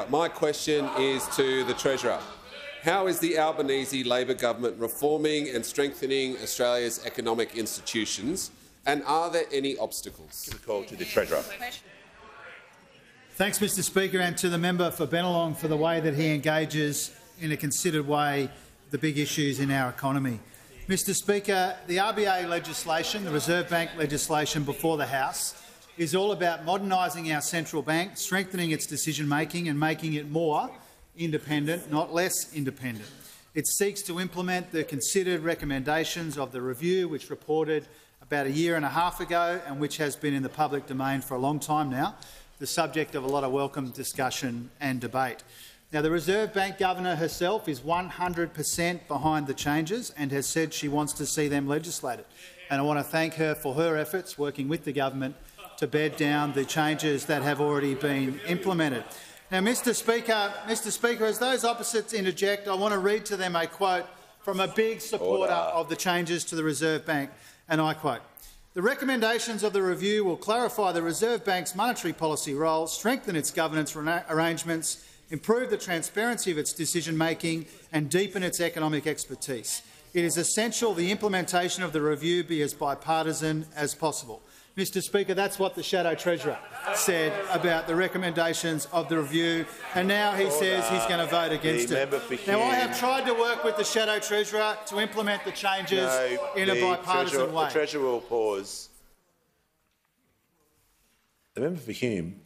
My question is to the Treasurer. How is the Albanese Labor government reforming and strengthening Australia's economic institutions, and are there any obstacles? The call to the Treasurer. Thanks, Mr Speaker, and to the member for Bennelong for the way that he engages in a considered way the big issues in our economy. Mr Speaker, the RBA legislation, the Reserve Bank legislation before the House, is all about modernising our central bank, strengthening its decision-making and making it more independent, not less independent. It seeks to implement the considered recommendations of the review, which reported about a year and a half ago and which has been in the public domain for a long time now, the subject of a lot of welcome discussion and debate. Now, the Reserve Bank Governor herself is 100% behind the changes and has said she wants to see them legislated. And I want to thank her for her efforts working with the government to bed down the changes that have already been implemented. Now, Mr Speaker, as those opposites interject, I want to read to them a quote from a big supporter of the changes to the Reserve Bank, and I quote, "The recommendations of the review will clarify the Reserve Bank's monetary policy role, strengthen its governance arrangements, improve the transparency of its decision-making and deepen its economic expertise. It is essential the implementation of the review be as bipartisan as possible." Mr Speaker, that's what the Shadow Treasurer said about the recommendations of the review, and now he says he's going to vote against it. Now, I have tried to work with the Shadow Treasurer to implement the changes in a bipartisan way. The Treasurer will pause. The member for Hume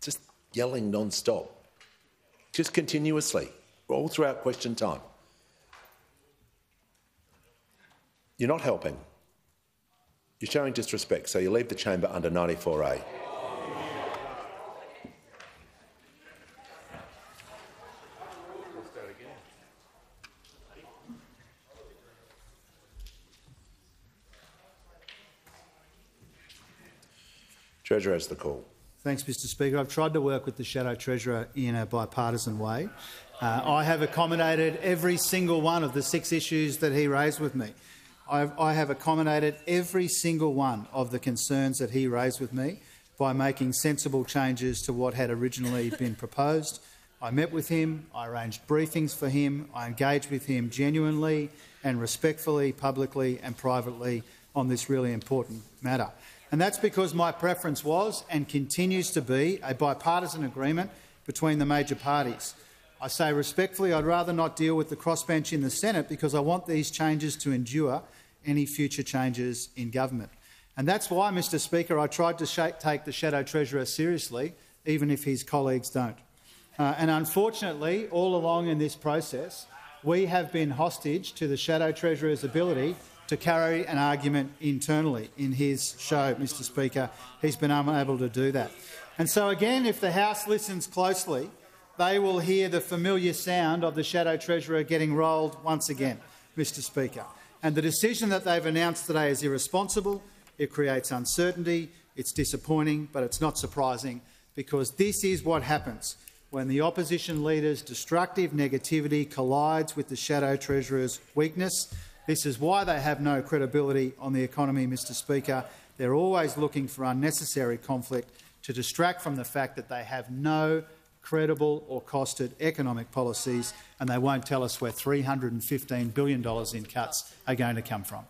just yelling non-stop, just continuously, all throughout question time. You're not helping. You're showing disrespect, so you leave the chamber under 94A. Treasurer has the call. Thanks, Mr Speaker. I've tried to work with the Shadow Treasurer in a bipartisan way. I have accommodated every single one of the 6 issues that he raised with me. I have accommodated every single one of the concerns that he raised with me by making sensible changes to what had originally been proposed. I met with him, I arranged briefings for him, I engaged with him genuinely and respectfully, publicly and privately on this really important matter. And that's because my preference was and continues to be a bipartisan agreement between the major parties. I say respectfully I'd rather not deal with the crossbench in the Senate because I want these changes to endure any future changes in government. And that's why, Mr Speaker, I tried to take the Shadow Treasurer seriously, even if his colleagues don't. And unfortunately, all along in this process, we have been hostage to the Shadow Treasurer's ability to carry an argument internally in his show, Mr Speaker. He's been unable to do that. And so again, if the House listens closely, they will hear the familiar sound of the Shadow Treasurer getting rolled once again, Mr Speaker. And the decision that they've announced today is irresponsible, it creates uncertainty, it's disappointing, but it's not surprising, because this is what happens when the opposition leader's destructive negativity collides with the Shadow Treasurer's weakness. This is why they have no credibility on the economy, Mr Speaker. They're always looking for unnecessary conflict to distract from the fact that they have no credible or costed economic policies, and they won't tell us where $315 billion in cuts are going to come from.